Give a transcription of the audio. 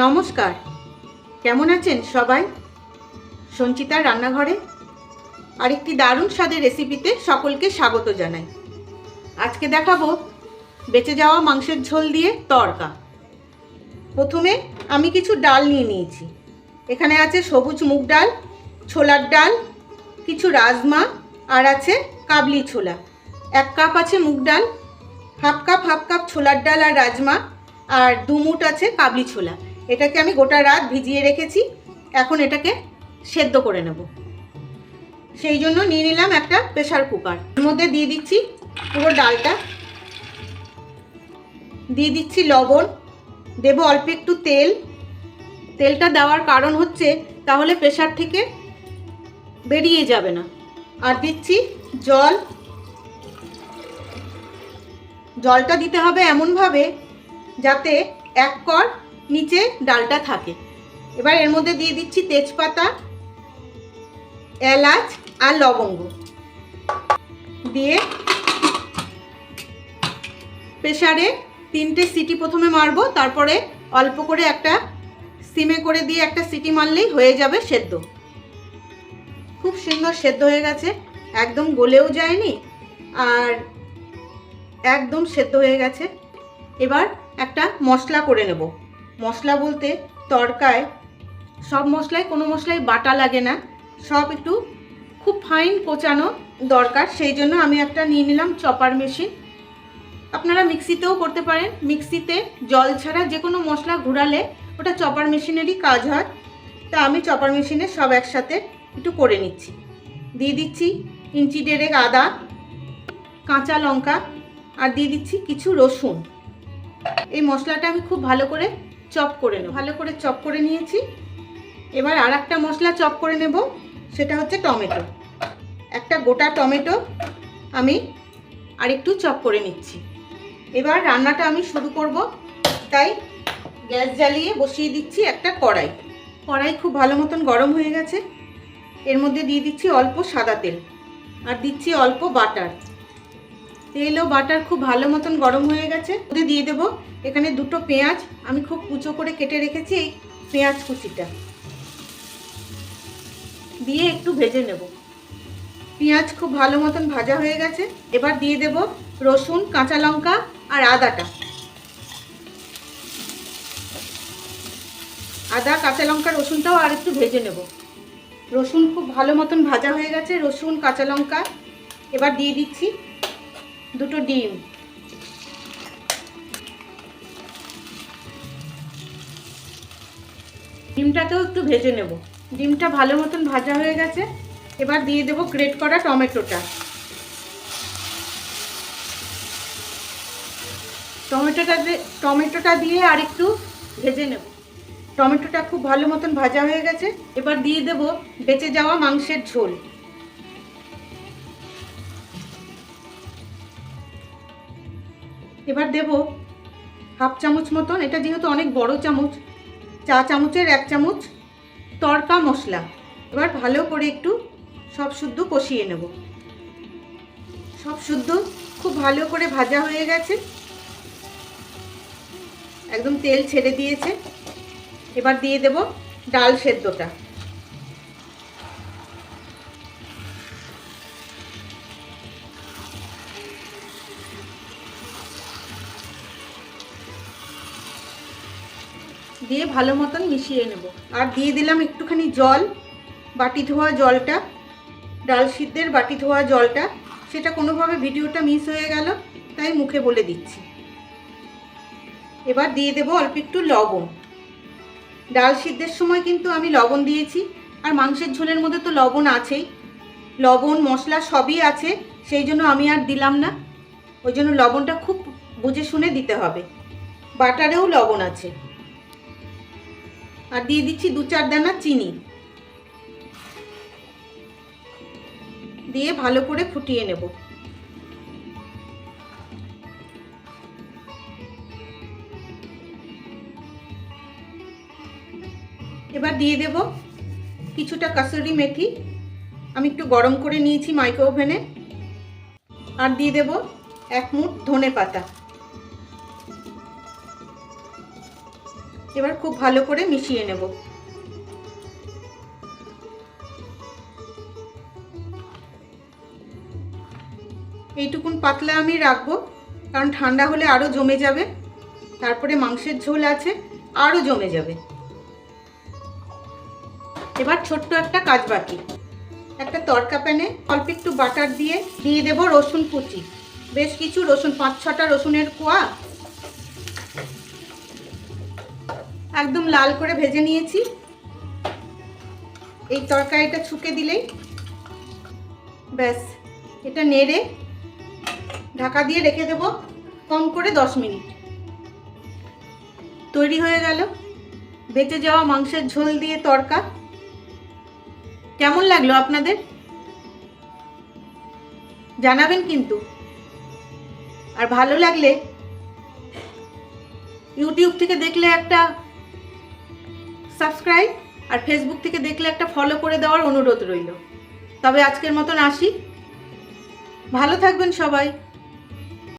নমস্কার, কেমন আছেন সবাই? সঞ্চিতার রান্নাঘরে আরেকটি দারুণ স্বাদের রেসিপিতে সকলকে স্বাগত জানাই। আজকে দেখাবো বেঁচে যাওয়া মাংসের ঝোল দিয়ে তড়কা। প্রথমে আমি কিছু ডাল নিয়ে নিয়েছি। এখানে আছে সবুজ মুগ ডাল, ছোলার ডাল, কিছু রাজমা আর আছে কাবলি ছোলা। 1 কাপ আছে মুগ ডাল, হাফ কাপ ছোলার ডাল আর রাজমা, আর 2 মুঠ আছে কাবলি ছোলা। এটাকে আমি গোটা রাত ভিজিয়ে রেখেছি। এখন এটাকে সেদ্ধ করে নেব। সেই জন্য নিয়ে নিলাম একটা প্রেসার কুকার। এর মধ্যে দিয়ে দিচ্ছি পুরো ডালটা, দিয়ে দিচ্ছি লবণ, দেব অল্প একটু তেল। তেলটা দেওয়ার কারণ হচ্ছে তাহলে প্রেসার থেকে বেরিয়ে যাবে না। আর দিচ্ছি জল। জলটা দিতে হবে এমনভাবে যাতে 1 কর নিচে ডালটা থাকে। এবার এর মধ্যে দিয়ে দিচ্ছি তেজপাতা, এলাচ আর লবঙ্গ দিয়ে প্রেসারে 3টে সিটি প্রথমে মারবো, তারপরে অল্প করে একটা সিমে করে দিয়ে একটা সিটি মারলেই হয়ে যাবে সেদ্ধ। খুব সুন্দর সেদ্ধ হয়ে গেছে, একদম গলেও যায়নি আর একদম সেদ্ধ হয়ে গেছে। এবার একটা মশলা করে নেব। মশলা বলতে তড়কায় সব মশলাই, কোনো মশলাই বাটা লাগে না, সব একটু খুব ফাইন কোচানো দরকার। সেই জন্য আমি একটা নিয়ে নিলাম চপার মেশিন। আপনারা মিক্সিতেও করতে পারেন। মিক্সিতে জল ছাড়া যে কোনো মশলা ঘোরালে ওটা চপার মেশিনেরই কাজ হয়। তা আমি চপার মেশিনে সব একসাথে একটু করে নিচ্ছি। দিয়ে দিচ্ছি ইঞ্চি 1.5 আদা, কাঁচা লঙ্কা আর দিয়ে দিচ্ছি কিছু রসুন। এই মশলাটা আমি খুব ভালো করে চপ করে নেব। ভালো করে চপ করে নিয়েছি। এবার আর একটা মশলা চপ করে নেব, সেটা হচ্ছে টমেটো। একটা গোটা টমেটো আমি আরেকটু চপ করে নিচ্ছি। এবার রান্নাটা আমি শুরু করব, তাই গ্যাস জ্বালিয়ে বসিয়ে দিচ্ছি একটা কড়াই। কড়াই খুব ভালো মতন গরম হয়ে গেছে। এর মধ্যে দিয়ে দিচ্ছি অল্প সাদা তেল আর দিচ্ছি অল্প বাটার। তেল ও বাটার খুব ভালো মতন গরম হয়ে গেছে। ওতে দিয়ে দেবো এখানে 2টো পেঁয়াজ, আমি খুব কুচো করে কেটে রেখেছি। এই পেঁয়াজ কুচিটা দিয়ে একটু ভেজে নেব। পেঁয়াজ খুব ভালো মতন ভাজা হয়ে গেছে। এবার দিয়ে দেব রসুন, কাঁচা লঙ্কা আর আদাটা। আদা, কাঁচা লঙ্কা, রসুনটাও আর একটু ভেজে নেব। রসুন খুব ভালো মতন ভাজা হয়ে গেছে, রসুন, কাঁচা লঙ্কা। এবার দিয়ে দিচ্ছি 2টো ডিম। ডিমটাকেও একটু ভেজে নেব। ডিমটা ভালো মতন ভাজা হয়ে গেছে। এবার দিয়ে দেব গ্রেট করা টমেটোটা। টমেটোটা দিয়ে আর একটু ভেজে নেব। টমেটোটা খুব ভালো মতন ভাজা হয়ে গেছে। এবার দিয়ে দেব বেঁচে যাওয়া মাংসের ঝোল। এবার দেব হাফ চামচ মতন, এটা যেহেতু অনেক বড় চামচ, চা চামচের 1 চামচ তড়কা মশলা। এবার ভালো করে একটু সব শুদ্ধ কষিয়ে নেব। সব শুদ্ধ খুব ভালো করে ভাজা হয়ে গেছে, একদম তেল ছেড়ে দিয়েছে। এবার দিয়ে দেব ডাল সেদ্ধটা। দিয়ে ভালো মতন মিশিয়ে নেব। আর দিয়ে দিলাম একটুখানি জল, বাটি ধোয়া জলটা, ডাল সিদ্ধের বাটি ধোয়া জলটা। সেটা কোনোভাবে ভিডিওটা মিস হয়ে গেল, তাই মুখে বলে দিচ্ছি। এবার দিয়ে দেব অল্প একটু লবণ। ডাল সিদ্ধের সময় কিন্তু আমি লবণ দিয়েছি, আর মাংসের ঝোলের মধ্যে তো লবণ আছেই। লবণ, মশলা সবই আছে, সেই জন্য আমি আর দিলাম না। ওই জন্য লবণটা খুব বুঝে শুনে দিতে হবে। বাটারেও লবণ আছে। আর দিয়ে দিচ্ছি 2-4 দানা চিনি। দিয়ে ভালো করে ফুটিয়ে নেব। এবার দিয়ে দেব কিছুটা কাসুরি মেথি, আমি একটু গরম করে নিয়েছি মাইক্রো ওভেনে। আর দিয়ে দেব 1 মুঠ ধনে পাতা। এবার খুব ভালো করে মিশিয়ে নেব। এইটুকুন পাতলা আমি রাখবো, কারণ ঠান্ডা হলে আরও জমে যাবে, তারপরে মাংসের ঝোল আছে আরও জমে যাবে। এবার ছোট্ট একটা কাজ বাকি, একটা তড়কা প্যানে অল্প একটু বাটার দিয়ে দেব রসুন কুচি, বেশ কিছু রসুন, 5-6টা রসুনের কোয়া একদম লাল করে ভেজে নিয়েছি। এই তরকারিটা ছুঁকে দিলেই ব্যাস, এটা নেড়ে ঢাকা দিয়ে রেখে দেব কম করে 10 মিনিট। তৈরি হয়ে গেল বেঁচে যাওয়া মাংসের ঝোল দিয়ে তড়কা। কেমন লাগলো আপনাদের জানাবেন কিন্তু। আর ভালো লাগলে ইউটিউব থেকে দেখলে একটা সাবস্ক্রাইব, আর ফেসবুক থেকে দেখলে একটা ফলো করে দেওয়ার অনুরোধ রইল। তবে আজকের মতন আসি, ভালো থাকবেন সবাই।